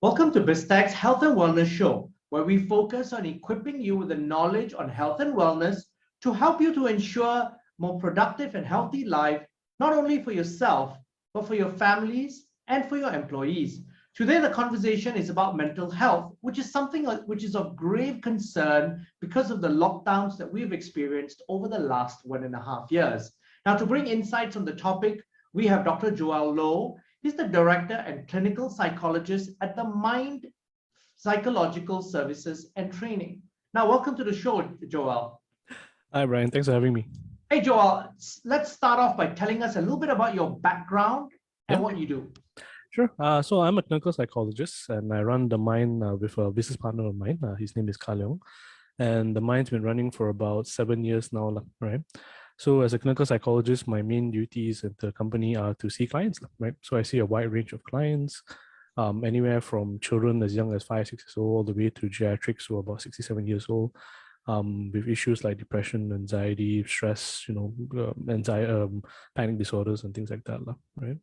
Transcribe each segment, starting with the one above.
Welcome to Biztech's Health and Wellness Show, where we focus on equipping you with the knowledge on health and wellness to help you to ensure more productive and healthy life, not only for yourself, but for your families and for your employees. Today, the conversation is about mental health, which is something which is of grave concern because of the lockdowns that we've experienced over the last 1.5 years. Now, to bring insights on the topic, we have Dr. Joel Low. He's the director and clinical psychologist at the Mind Psychological Services and Training. Now, welcome to the show, Joel. Hi, Brian. Thanks for having me. Hey, Joel, let's start off by telling us a little bit about your background and what you do. Sure. So I'm a clinical psychologist and I run the Mind with a business partner of mine. His name is Ka Leong. And the Mind's been running for about 7 years now, right? So as a clinical psychologist, my main duties at the company are to see clients, right? So I see a wide range of clients, anywhere from children as young as 5, 6 years old, all the way to geriatrics who are about 67 years old, with issues like depression, anxiety, stress, panic disorders and things like that, right?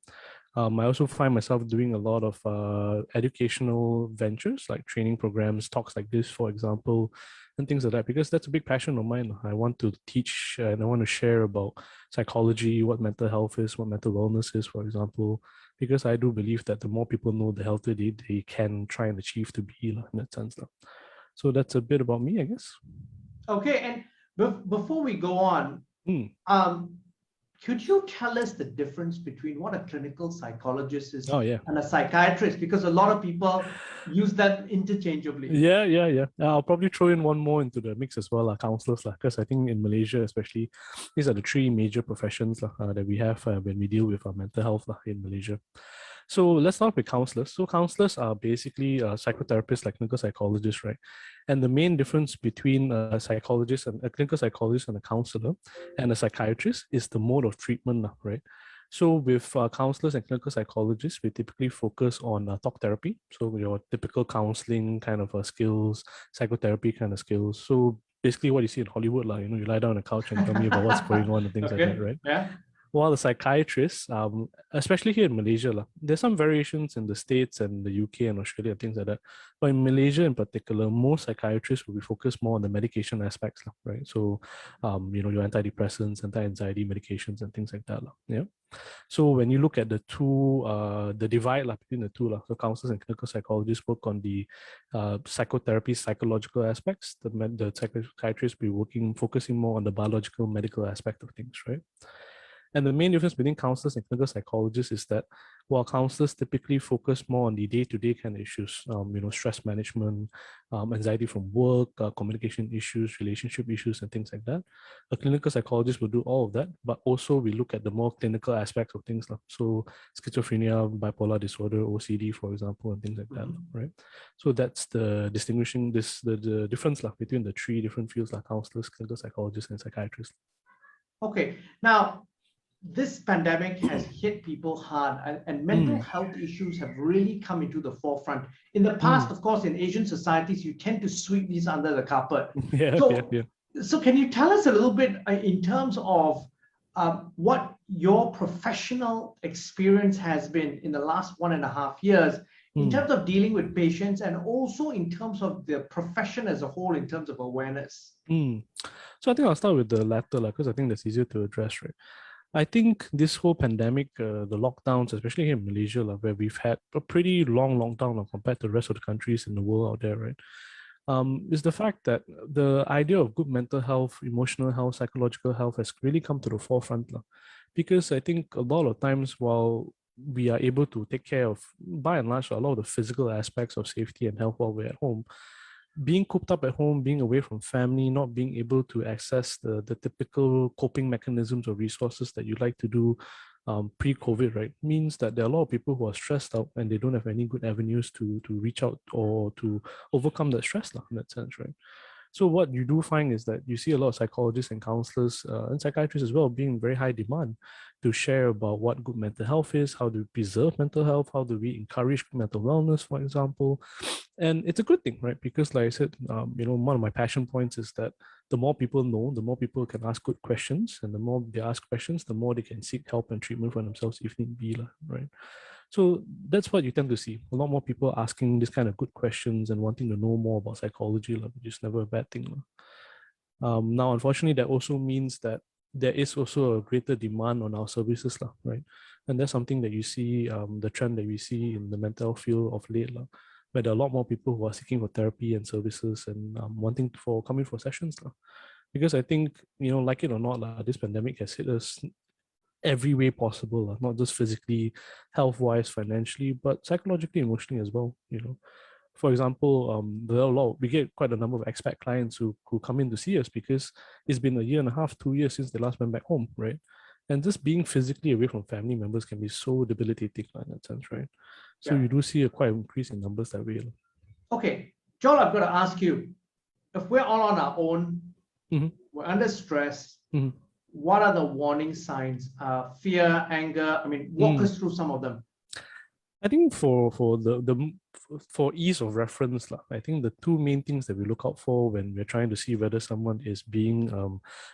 I also find myself doing a lot of educational ventures like training programs, talks like this, for example, and things like that, because that's a big passion of mine. I want to teach and I want to share about psychology, what mental health is, what mental wellness is, for example, because I do believe that the more people know, the healthier they can try and achieve to be in that sense. So that's a bit about me, I guess. Okay, and before we go on, could you tell us the difference between what a clinical psychologist is and a psychiatrist? Because a lot of people use that interchangeably. Yeah. I'll probably throw in one more into the mix as well, counselors, because I think in Malaysia especially, these are the three major professions that we have when we deal with our mental health in Malaysia. So let's start with counselors. So counselors are basically psychotherapists, like clinical psychologists, right? And the main difference between a psychologist and a clinical psychologist and a counselor and a psychiatrist is the mode of treatment, right? So with counselors and clinical psychologists, we typically focus on talk therapy. So your typical counseling kind of skills, psychotherapy kind of skills. So basically what you see in Hollywood, you lie down on the couch and tell me about what's going on and things like that, right? Yeah. While the psychiatrists, especially here in Malaysia, there's some variations in the States and the UK and Australia, things like that. But in Malaysia in particular, most psychiatrists will be focused more on the medication aspects, right? So, your antidepressants, anti-anxiety medications and things like that. Yeah. So when you look at the two, the divide between the two, so counselors and clinical psychologists work on the psychotherapy, psychological aspects. The psychiatrists will be focusing more on the biological, medical aspect of things, right? And the main difference between counselors and clinical psychologists is that while counselors typically focus more on the day-to-day kind of issues, stress management, anxiety from work, communication issues, relationship issues, and things like that, a clinical psychologist will do all of that, but also we look at the more clinical aspects of things. So schizophrenia, bipolar disorder, OCD, for example, and things like that, right? So that's the distinguishing, the difference between the three different fields, like counselors, clinical psychologists, and psychiatrists. Okay, now, this pandemic has hit people hard and mental health issues have really come into the forefront. In the past, of course, in Asian societies, you tend to sweep these under the carpet. So can you tell us a little bit in terms of what your professional experience has been in the last 1.5 years in terms of dealing with patients and also in terms of the profession as a whole, in terms of awareness? So I think I'll start with the latter, because I think that's easier to address, right? I think this whole pandemic, the lockdowns, especially here in Malaysia, where we've had a pretty long lockdown compared to the rest of the countries in the world out there, right? Is the fact that the idea of good mental health, emotional health, psychological health has really come to the forefront. Because I think a lot of times while we are able to take care of, by and large, a lot of the physical aspects of safety and health while we're at home, being cooped up at home, being away from family, not being able to access the typical coping mechanisms or resources that you like to do pre-COVID, right, means that there are a lot of people who are stressed out and they don't have any good avenues to reach out or to overcome that stress in that sense, right? So what you do find is that you see a lot of psychologists and counselors and psychiatrists as well being in very high demand to share about what good mental health is, how do we preserve mental health, how do we encourage mental wellness, for example. And it's a good thing, right? Because like I said, one of my passion points is that the more people know, the more people can ask good questions, and the more they ask questions, the more they can seek help and treatment for themselves if need be, right? So that's what you tend to see. A lot more people asking this kind of good questions and wanting to know more about psychology, which is never a bad thing. Now, unfortunately, that also means that there is also a greater demand on our services, right? And that's something that you see, the trend that we see in the mental health field of late, where there are a lot more people who are seeking for therapy and services and wanting for coming for sessions. Because I think, like it or not, this pandemic has hit us every way possible, not just physically, health-wise, financially, but psychologically, emotionally as well. For example, there are we get quite a number of expat clients who come in to see us because it's been a year and a half, 2 years since they last went back home, right? And just being physically away from family members can be so debilitating in that sense, right? So Yeah. you do see a quite increase in numbers that way. Okay, Joel, I've got to ask you, if we're all on our own, Mhm. we're under stress, Mhm. what are the warning signs? Fear, anger? I mean, walk us through some of them. I think for for ease of reference, I think the two main things that we look out for when we're trying to see whether someone is being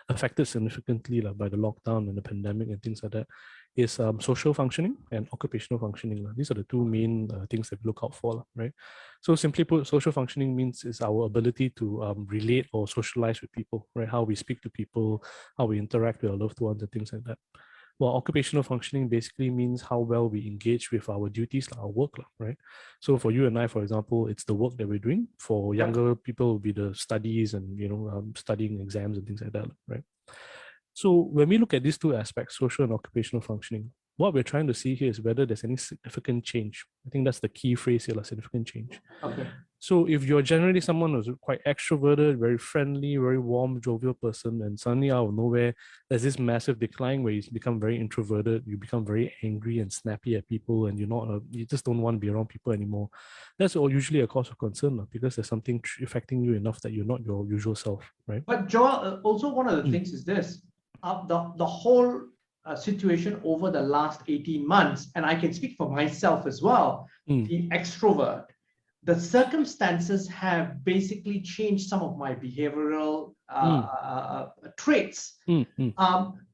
affected significantly by the lockdown and the pandemic and things like that is social functioning and occupational functioning. These are the two main things that we look out for, right? So simply put, social functioning means is our ability to relate or socialize with people, right? How we speak to people, how we interact with our loved ones and things like that. Well, occupational functioning basically means how well we engage with our duties, our work, right? So for you and I, for example, it's the work that we're doing. For younger people, it will be the studies and studying exams and things like that, right? So when we look at these two aspects, social and occupational functioning, what we're trying to see here is whether there's any significant change. I think that's the key phrase here, significant change. Okay. So if you're generally someone who's quite extroverted, very friendly, very warm, jovial person, and suddenly out of nowhere, there's this massive decline where you become very introverted, you become very angry and snappy at people, and you just don't want to be around people anymore. That's usually a cause of concern because there's something affecting you enough that you're not your usual self, right? But Joel, also one of the things is this, the whole situation over the last 18 months, and I can speak for myself as well, the extrovert, the circumstances have basically changed some of my behavioral traits.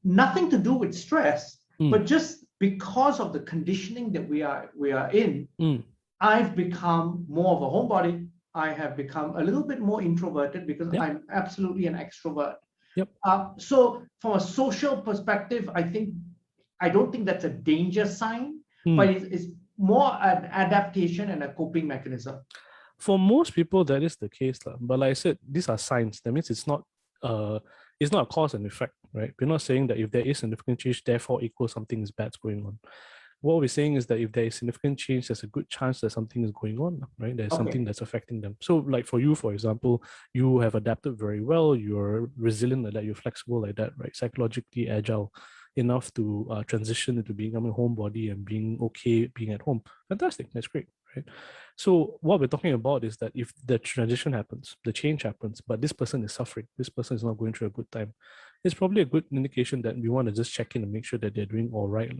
Nothing to do with stress, but just because of the conditioning that we are in, I've become more of a homebody. I have become a little bit more introverted because I'm absolutely an extrovert. So from a social perspective, I don't think that's a danger sign, but it's more an adaptation and a coping mechanism. For most people, that is the case. But like I said, these are signs. That means it's not a cause and effect, right? We're not saying that if there is significant change, therefore equals something is bad going on. What we're saying is that if there is significant change, there's a good chance that something is going on, right? There's something that's affecting them. So like for you, for example, you have adapted very well, you're resilient like that, you're flexible like that, right? Psychologically agile enough to transition into becoming a homebody and being okay being at home. Fantastic, that's great, right? So what we're talking about is that if the transition happens, the change happens, but this person is suffering, this person is not going through a good time, it's probably a good indication that we want to just check in and make sure that they're doing all right.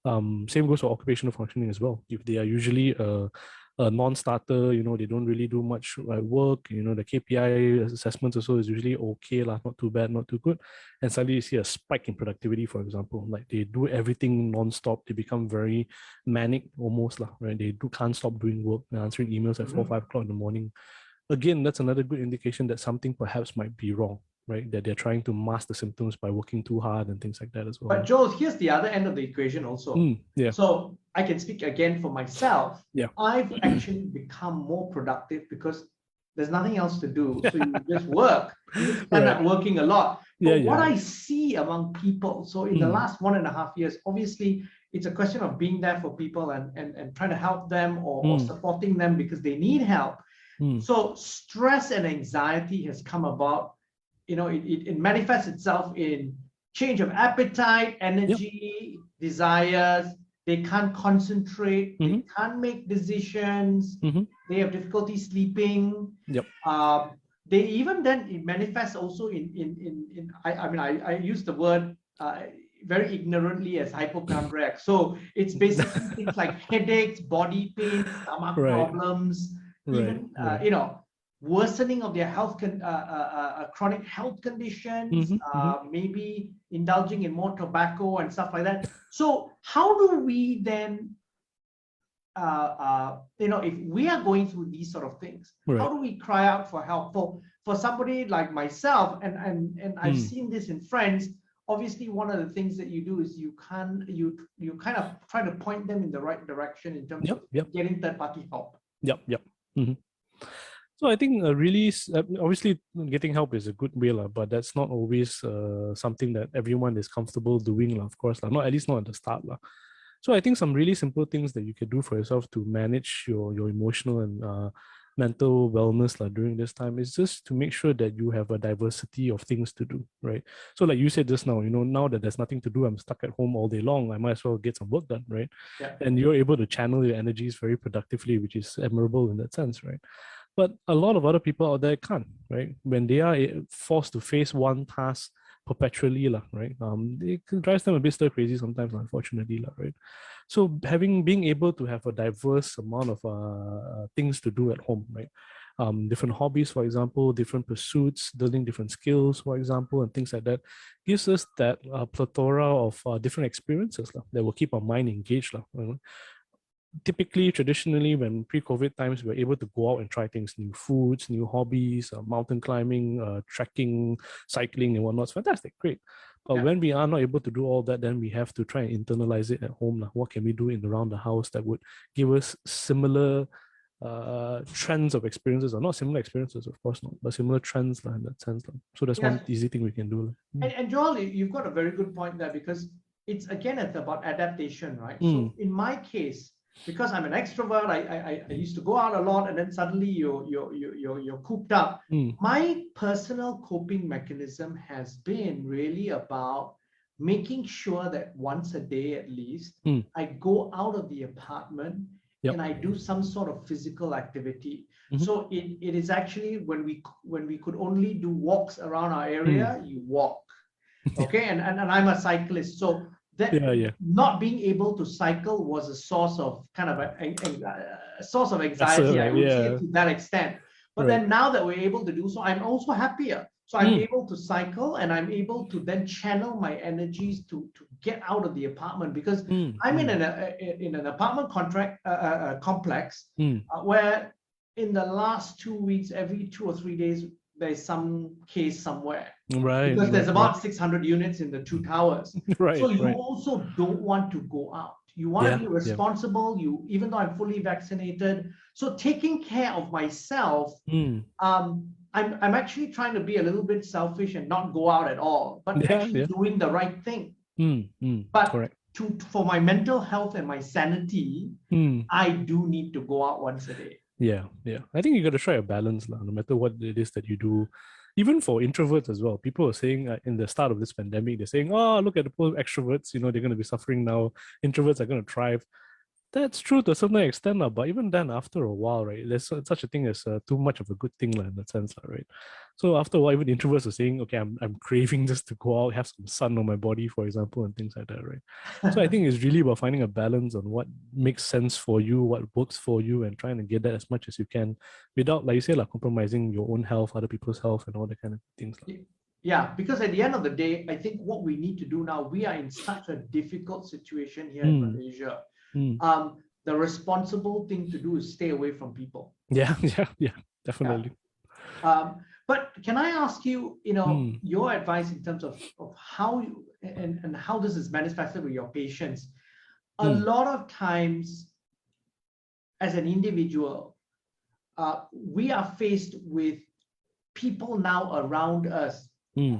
Same goes for occupational functioning as well. If they are usually a non-starter, they don't really do much work, the KPI assessments also is usually okay, not too bad, not too good. And suddenly you see a spike in productivity, for example, like they do everything non-stop, they become very manic almost, right? They can't stop doing work, answering emails at 4 or 5 o'clock in the morning. Again, that's another good indication that something perhaps might be wrong, right? That they're trying to mask the symptoms by working too hard and things like that as well. But Joel, here's the other end of the equation also. So I can speak again for myself. I've actually become more productive because there's nothing else to do. So you just work. You just end up working a lot. But what I see among people, so in the last 1.5 years, obviously it's a question of being there for people and trying to help them or supporting them because they need help. So stress and anxiety has come about. It manifests itself in change of appetite, energy, desires. They can't concentrate. They can't make decisions. They have difficulty sleeping. They even then it manifests also in I use the word very ignorantly as hypochondriac. So it's basically things like headaches, body pain, stomach problems, even worsening of their health, chronic health conditions, maybe indulging in more tobacco and stuff like that. So how do we then if we are going through these sort of things, Right. how do we cry out for help? For somebody like myself, and I've seen this in friends. Obviously, one of the things that you do is you kind of try to point them in the right direction in terms of getting third party help. Yep. So I think obviously getting help is a good way, but that's not always something that everyone is comfortable doing, of course, not at least not at the start. So I think some really simple things that you can do for yourself to manage your emotional and mental wellness during this time is just to make sure that you have a diversity of things to do, right? So like you said just now, now that there's nothing to do, I'm stuck at home all day long, I might as well get some work done, right? Yeah. And you're able to channel your energies very productively, which is admirable in that sense, right? But a lot of other people out there can't, right? When they are forced to face one task perpetually, right? It drives them a bit stir crazy sometimes, unfortunately, right? So being able to have a diverse amount of things to do at home, right? Different hobbies, for example, different pursuits, learning different skills, for example, and things like that, gives us that plethora of different experiences that will keep our mind engaged. Typically, traditionally, when pre-COVID times, we were able to go out and try things, new foods, new hobbies, mountain climbing, trekking, cycling, and whatnot. It's fantastic, great. But when we are not able to do all that, then we have to try and internalize it at home. What can we do around the house that would give us similar trends of experiences, or not similar experiences, of course not, but similar trends in that sense. So that's one easy thing we can do. And Joel, you've got a very good point there, because it's about adaptation, right? So in my case, because I'm an extrovert, I used to go out a lot, and then suddenly you're cooped up. My personal coping mechanism has been really about making sure that once a day at least, I go out of the apartment and I do some sort of physical activity. So it is actually when we could only do walks around our area, you walk. Okay, and I'm a cyclist, so that not being able to cycle was a source of kind of a source of anxiety, I would say, to that extent. But then now that we're able to do so, I'm also happier. So I'm able to cycle, and I'm able to then channel my energies to get out of the apartment, because I'm in an apartment complex where in the last 2 weeks, every 2 or 3 days, there's some case somewhere. Right. Because there's about 600 units in the 2 towers. So you also don't want to go out. You want to be responsible. Even though I'm fully vaccinated. So taking care of myself, I'm actually trying to be a little bit selfish and not go out at all, but actually doing the right thing. But for my mental health and my sanity, I do need to go out once a day. Yeah. I think you got to try a balance, no matter what it is that you do. Even for introverts as well, people are saying in the start of this pandemic, they're saying, "Oh, look at the poor extroverts. They're going to be suffering now. Introverts are going to thrive." That's true to a certain extent, but even then, after a while, right, there's such a thing as too much of a good thing, in that sense, right? So after a while, even introverts are saying, okay, I'm craving just to go out, have some sun on my body, for example, and things like that, right? So I think it's really about finding a balance on what makes sense for you, what works for you, and trying to get that as much as you can without, like you say, compromising your own health, other people's health, and all that kind of things. Yeah, because at the end of the day, I think what we need to do now, we are in such a difficult situation here in Malaysia. The responsible thing to do is stay away from people. Yeah, definitely. But can I ask you, your advice in terms of how you and how this is manifested with your patients? A lot of times, as an individual, we are faced with people now around us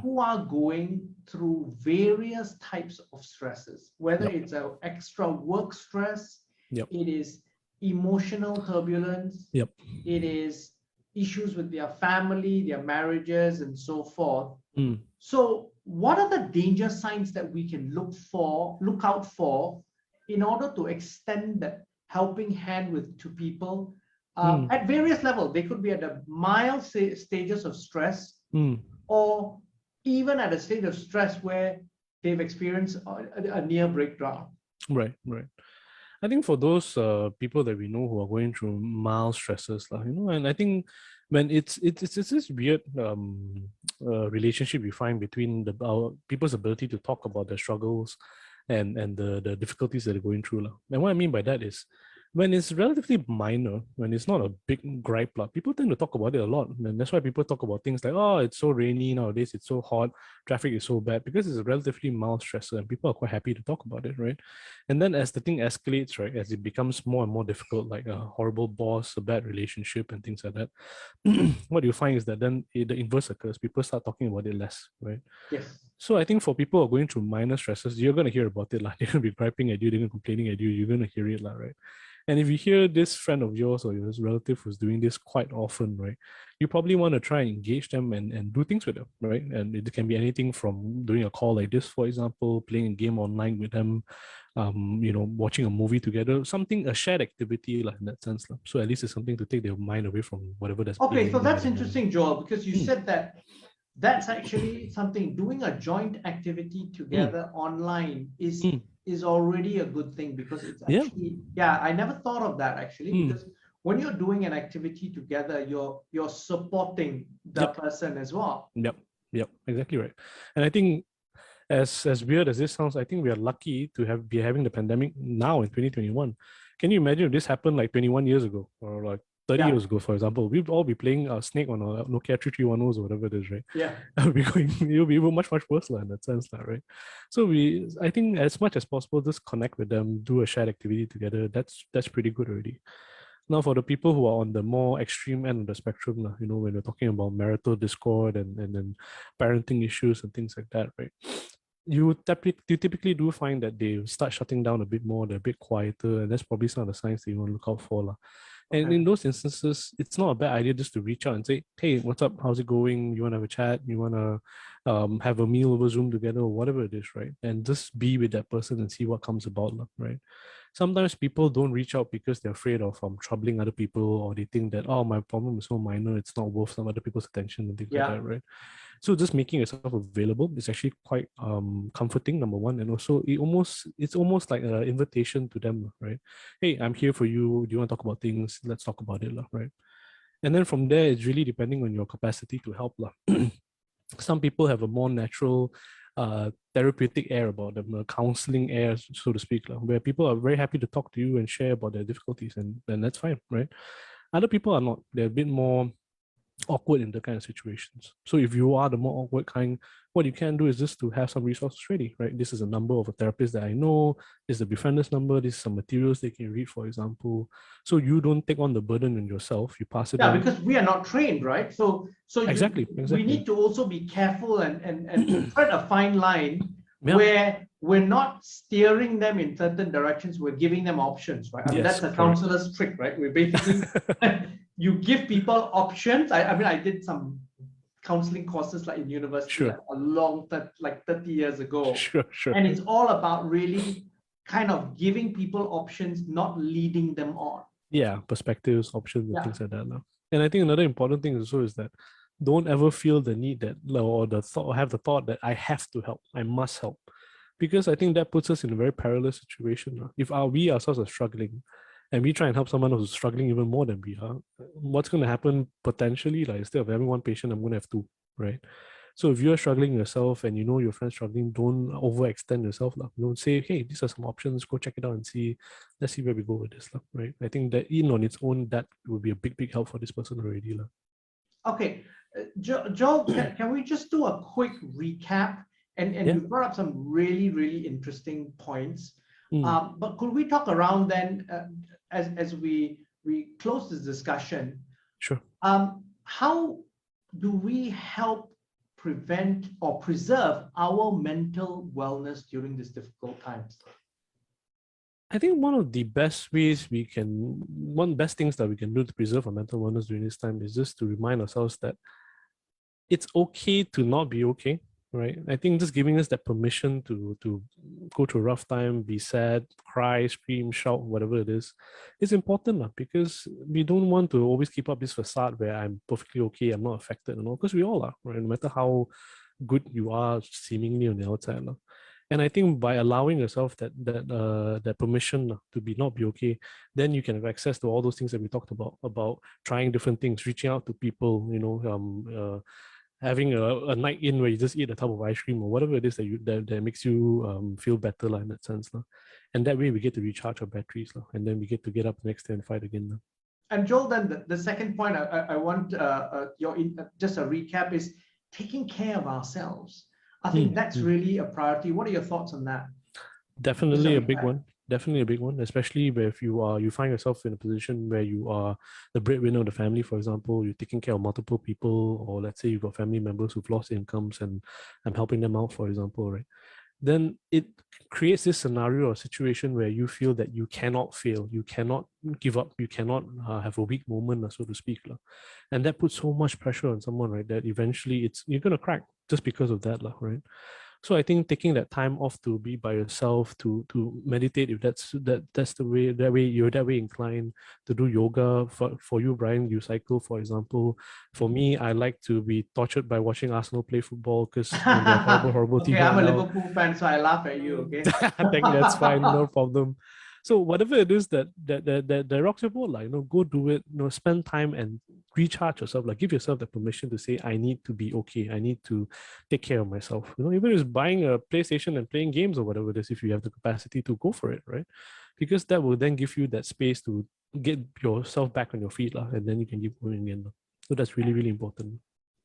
who are going through various types of stresses, whether it's an extra work stress, it is emotional turbulence, it is issues with their family, their marriages, and so forth. So what are the danger signs that we can look out for in order to extend the helping hand to people at various levels? They could be at the mild stages of stress, or even at a state of stress where they've experienced a near breakdown. Right. I think for those people that we know who are going through mild stresses, and I think when it's this weird relationship we find between our people's ability to talk about their struggles and the difficulties that they're going through. And what I mean by that is, when it's relatively minor, when it's not a big gripe, people tend to talk about it a lot. And that's why people talk about things like, oh, it's so rainy nowadays, it's so hot, traffic is so bad, because it's a relatively mild stressor and people are quite happy to talk about it, right? And then as the thing escalates, right, as it becomes more and more difficult, like a horrible boss, a bad relationship, and things like that, what you find is that then the inverse occurs. People start talking about it less, right? Yes. So I think for people who are going through minor stresses, you're going to hear about it. They're going to be griping at you, they're going to be complaining at you, you're going to hear it, right? And if you hear this friend of yours or your relative who's doing this quite often, right, you probably want to try and engage them and do things with them, right? And it can be anything from doing a call like this, for example, playing a game online with them, watching a movie together, a shared activity like in that sense. So at least it's something to take their mind away from whatever that's Okay, so plaguing them that's at the moment. interesting, Joel, because you said that that's actually something, doing a joint activity together online is already a good thing, because it's actually, I never thought of that actually, because when you're doing an activity together, you're supporting the person as well. Yep, exactly right. And I think as weird as this sounds, I think we are lucky to be having the pandemic now in 2021. Can you imagine if this happened like 21 years ago or like 30 years ago, for example? We'd all be playing Snake on our Nokia 3310s or whatever it is, right? Yeah. It'll be even much, much worse in that sense, right? So I think as much as possible, just connect with them, do a shared activity together. That's pretty good already. Now, for the people who are on the more extreme end of the spectrum, when we're talking about marital discord and then parenting issues and things like that, right? You typically do find that they start shutting down a bit more, they're a bit quieter, and that's probably some of the signs that you want to look out for. And in those instances, it's not a bad idea just to reach out and say, hey, what's up? How's it going? You want to have a chat? You want to have a meal over Zoom together or whatever it is, right? And just be with that person and see what comes about, right? Sometimes people don't reach out because they're afraid of troubling other people, or they think that, oh, my problem is so minor, it's not worth some other people's attention and things like that, right? So just making yourself available is actually quite comforting, number one, and also it's almost like an invitation to them, right? Hey, I'm here for you. Do you want to talk about things? Let's talk about it, right? And then from there, it's really depending on your capacity to help. Some people have a more natural therapeutic air about them, a counseling air, so to speak, where people are very happy to talk to you and share about their difficulties, and that's fine, right? Other people are not. They're a bit more awkward in the kind of situations. So if you are the more awkward kind, what you can do is just to have some resources ready, right? This is a number of a therapist that I know, this is the befrienders number, this is some materials they can read, for example. So you don't take on the burden on yourself, you pass it on. Yeah, because we are not trained, right? So exactly. We need to also be careful and tread a fine line where we're not steering them in certain directions, we're giving them options, right? I mean, that's a counselor's trick, right? We're basically, you give people options. I mean, I did some counseling courses like in university a long time, like 30 years ago. Sure. And it's all about really kind of giving people options, not leading them on. Yeah, perspectives, options, and things like that. And I think another important thing also is that don't ever feel the need that, or have the thought that I have to help, I must help. Because I think that puts us in a very perilous situation. If we ourselves are struggling and we try and help someone who's struggling even more than we are, what's going to happen potentially? Like, instead of having one patient, I'm going to have two, right? So if you're struggling yourself and you know your friend's struggling, don't overextend yourself. Don't say, hey, these are some options, go check it out and see. Let's see where we go with this, right? I think that on its own, that would be a big, big help for this person already. Okay. Joel, can we just do a quick recap? And you brought up some really, really interesting points. But could we talk around then as we close this discussion? Sure. How do we help prevent or preserve our mental wellness during these difficult times? I think one of the best things that we can do to preserve our mental wellness during this time is just to remind ourselves that it's okay to not be okay, right? I think just giving us that permission to go through a rough time, be sad, cry, scream, shout, whatever it is important, because we don't want to always keep up this facade where I'm perfectly okay, I'm not affected, because we all are, right? No matter how good you are seemingly on the outside. And I think by allowing yourself that permission to not be okay, then you can have access to all those things that we talked about trying different things, reaching out to people, having a night in where you just eat a tub of ice cream or whatever it is that makes you feel better in that sense. And that way we get to recharge our batteries, and then we get to get up the next day and fight again. And Joel, then the second point I want just a recap is taking care of ourselves. I think that's really a priority. What are your thoughts on that? Definitely a big one. Definitely a big one, especially if you find yourself in a position where you are the breadwinner of the family, for example, you're taking care of multiple people, or let's say you've got family members who've lost incomes and I'm helping them out, for example, right? Then it creates this scenario or situation where you feel that you cannot fail, you cannot give up, you cannot have a weak moment, so to speak. And that puts so much pressure on someone, right, that eventually you're going to crack just because of that, right? So I think taking that time off to be by yourself, to meditate, if that's the way, you're that way inclined, to do yoga. For you, Brian, you cycle, for example. For me, I like to be tortured by watching Arsenal play football because they're horrible team. Okay, I'm a Liverpool fan, so I laugh at you. Okay, I think that's fine, no problem. So whatever it is that rocks your boat, go do it. Spend time and recharge yourself. Give yourself the permission to say, I need to be okay. I need to take care of myself. Even just buying a PlayStation and playing games or whatever it is, if you have the capacity to go for it, right? Because that will then give you that space to get yourself back on your feet, and then you can keep going again. So that's really, really important.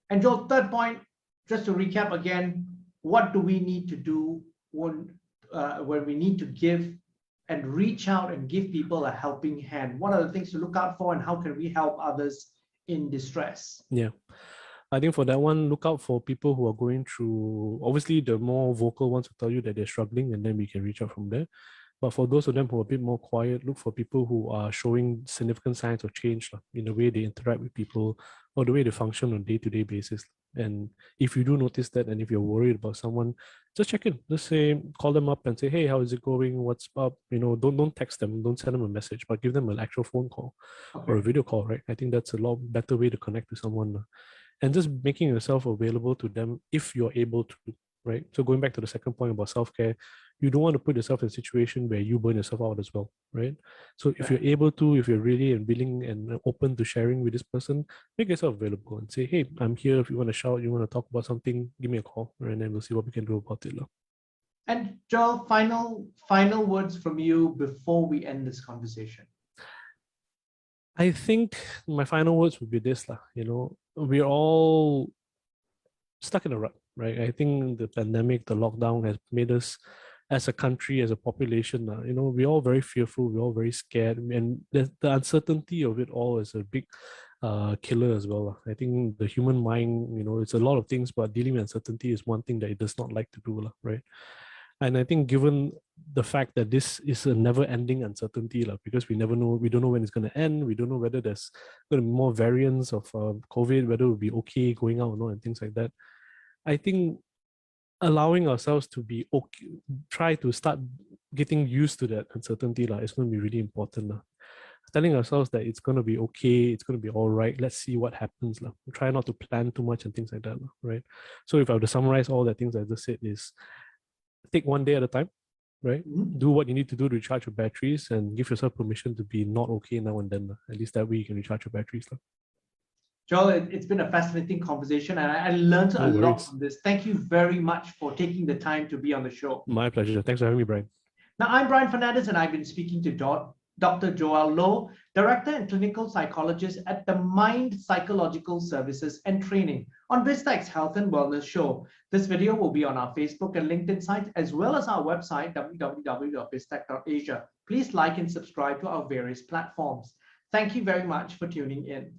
And Joel, third point, just to recap again, what do we need to do when we need to give and reach out and give people a helping hand? What are the things to look out for, and how can we help others in distress? Yeah, I think for that one, look out for people who are going through, obviously the more vocal ones will tell you that they're struggling, and then we can reach out from there. But for those of them who are a bit more quiet, look for people who are showing significant signs of change in the way they interact with people or the way they function on a day-to-day basis. And if you do notice that, and if you're worried about someone, just check in. Just call them up and say, hey, how is it going? What's up? Don't text them, don't send them a message, but give them an actual phone call or a video call, right? I think that's a lot better way to connect to someone. And just making yourself available to them if you're able to, right? So going back to the second point about self-care, you don't want to put yourself in a situation where you burn yourself out as well, right? So if you're able to, if you're really and willing and open to sharing with this person, make yourself available and say, hey, I'm here. If you want to shout, you want to talk about something, give me a call, and then we'll see what we can do about it. And Joel, final words from you before we end this conversation. I think my final words would be this, we're all stuck in a rut, right? I think the pandemic, the lockdown has made us, as a country, as a population, we're all very fearful, we're all very scared, and the uncertainty of it all is a big killer as well. I think the human mind, it's a lot of things, but dealing with uncertainty is one thing that it does not like to do, right? And I think given the fact that this is a never-ending uncertainty, because we don't know when it's going to end, we don't know whether there's going to be more variants of COVID, whether it will be okay going out or not, and things like that. I think allowing ourselves to be okay, try to start getting used to that uncertainty, is going to be really important. Telling ourselves that it's going to be okay, it's going to be all right, let's see what happens. Try not to plan too much and things like that, right? So if I were to summarize all the things I just said, is take one day at a time, right? Do what you need to do to recharge your batteries and give yourself permission to be not okay now and then. At least that way you can recharge your batteries. Joel, it's been a fascinating conversation, and I learned a lot from this. Thank you very much for taking the time to be on the show. My pleasure. Thanks for having me, Brian. Now, I'm Brian Fernandez, and I've been speaking to Dr. Joel Loh, Director and Clinical Psychologist at the Mind Psychological Services and Training, on Biztech's Health and Wellness Show. This video will be on our Facebook and LinkedIn site, as well as our website, www.biztech.asia. Please like and subscribe to our various platforms. Thank you very much for tuning in.